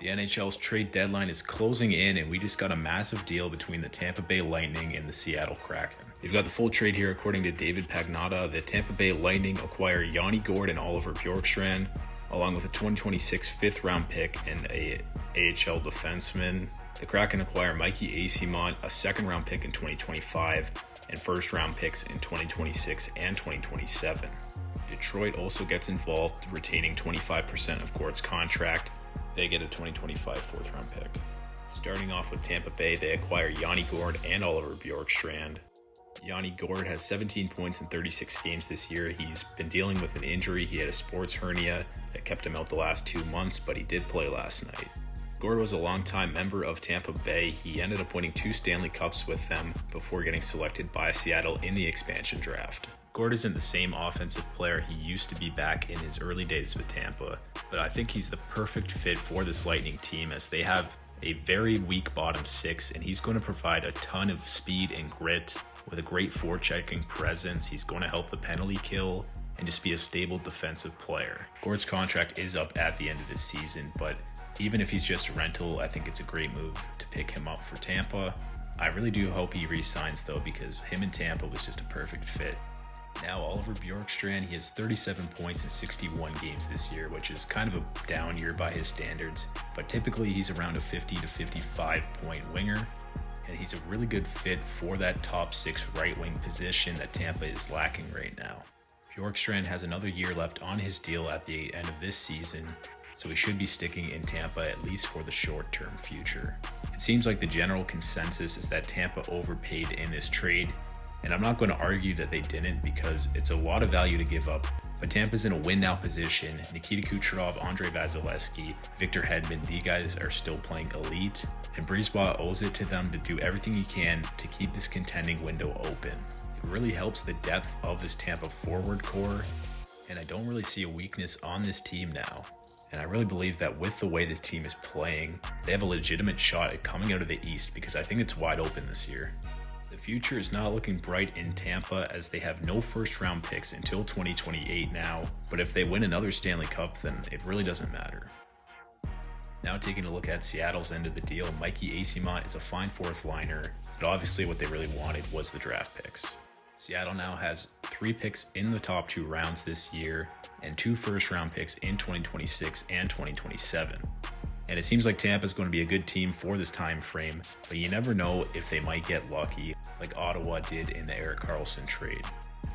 The NHL's trade deadline is closing in, and we just got a massive deal between the Tampa Bay Lightning and the Seattle Kraken. You've got the full trade here. According to David Pagnotta, the Tampa Bay Lightning acquire Yanni Gourde and Oliver Bjorkstrand, along with a 2026 fifth-round pick and a AHL defenseman. The Kraken acquire Mikey Eyssimont, a second-round pick in 2025, and first-round picks in 2026 and 2027. Detroit also gets involved, retaining 25% of Gourde's contract. They get a 2025 fourth-round pick. Starting off with Tampa Bay, they acquire Yanni Gourde and Oliver Bjorkstrand. Yanni Gourde has 17 points in 36 games this year. He's been dealing with an injury. He had a sports hernia that kept him out the last 2 months, but he did play last night. Gourde was a longtime member of Tampa Bay. He ended up winning 2 Stanley Cups with them before getting selected by Seattle in the expansion draft. Gourde isn't the same offensive player he used to be back in his early days with Tampa, but I think he's the perfect fit for this Lightning team as they have a very weak bottom 6, and he's going to provide a ton of speed and grit with a great forechecking presence. He's going to help the penalty kill and just be a stable defensive player. Gourde's contract is up at the end of this season, but even if he's just a rental, I think it's a great move to pick him up for Tampa. I really do hope he re-signs though, because him and Tampa was just a perfect fit. Now Oliver Bjorkstrand, he has 37 points in 61 games this year, which is kind of a down year by his standards, but typically he's around a 50 to 55 point winger, and he's a really good fit for that top 6 right wing position that Tampa is lacking right now. Bjorkstrand has another year left on his deal at the end of this season, so he should be sticking in Tampa at least for the short-term future. It seems like the general consensus is that Tampa overpaid in this trade, and I'm not going to argue that they didn't because it's a lot of value to give up. But Tampa's in a win-now position. Nikita Kucherov, Andrei Vasilevsky, Victor Hedman, these guys are still playing elite, and Brisebois owes it to them to do everything he can to keep this contending window open. It really helps the depth of this Tampa forward core, and I don't really see a weakness on this team now. And I really believe that with the way this team is playing, they have a legitimate shot at coming out of the East because I think it's wide open this year. The future is not looking bright in Tampa as they have no first round picks until 2028 now, but if they win another Stanley Cup, then it really doesn't matter. Now taking a look at Seattle's end of the deal, Mikey Eyssimont is a fine fourth liner, but obviously what they really wanted was the draft picks. Seattle now has 3 picks in the top 2 rounds this year and 2 first round picks in 2026 and 2027. And it seems like Tampa is going to be a good team for this time frame, but you never know if they might get lucky like Ottawa did in the Erik Karlsson trade.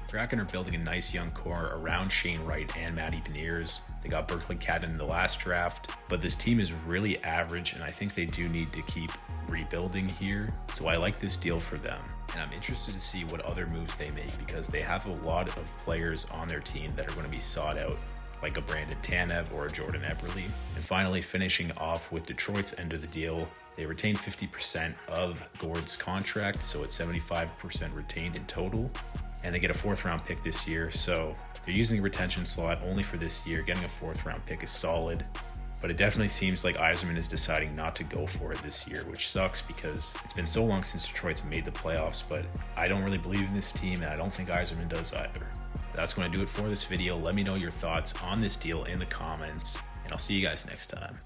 Kraken are building a nice young core around Shane Wright and Matty Beniers. They got Berkeley Cadden in the last draft, but this team is really average, and I think they do need to keep rebuilding here, so I like this deal for them. And I'm interested to see what other moves they make because they have a lot of players on their team that are going to be sought out, like a Brandon Tanev or a Jordan Eberle. And finally, finishing off with Detroit's end of the deal, they retain 50% of Gourde's contract, so it's 75% retained in total, and they get a 4th round pick this year, so they're using the retention slot only for this year. Getting a 4th round pick is solid, but it definitely seems like Yzerman is deciding not to go for it this year, which sucks because it's been so long since Detroit's made the playoffs, but I don't really believe in this team, and I don't think Yzerman does either. That's going to do it for this video. Let me know your thoughts on this deal in the comments, and I'll see you guys next time.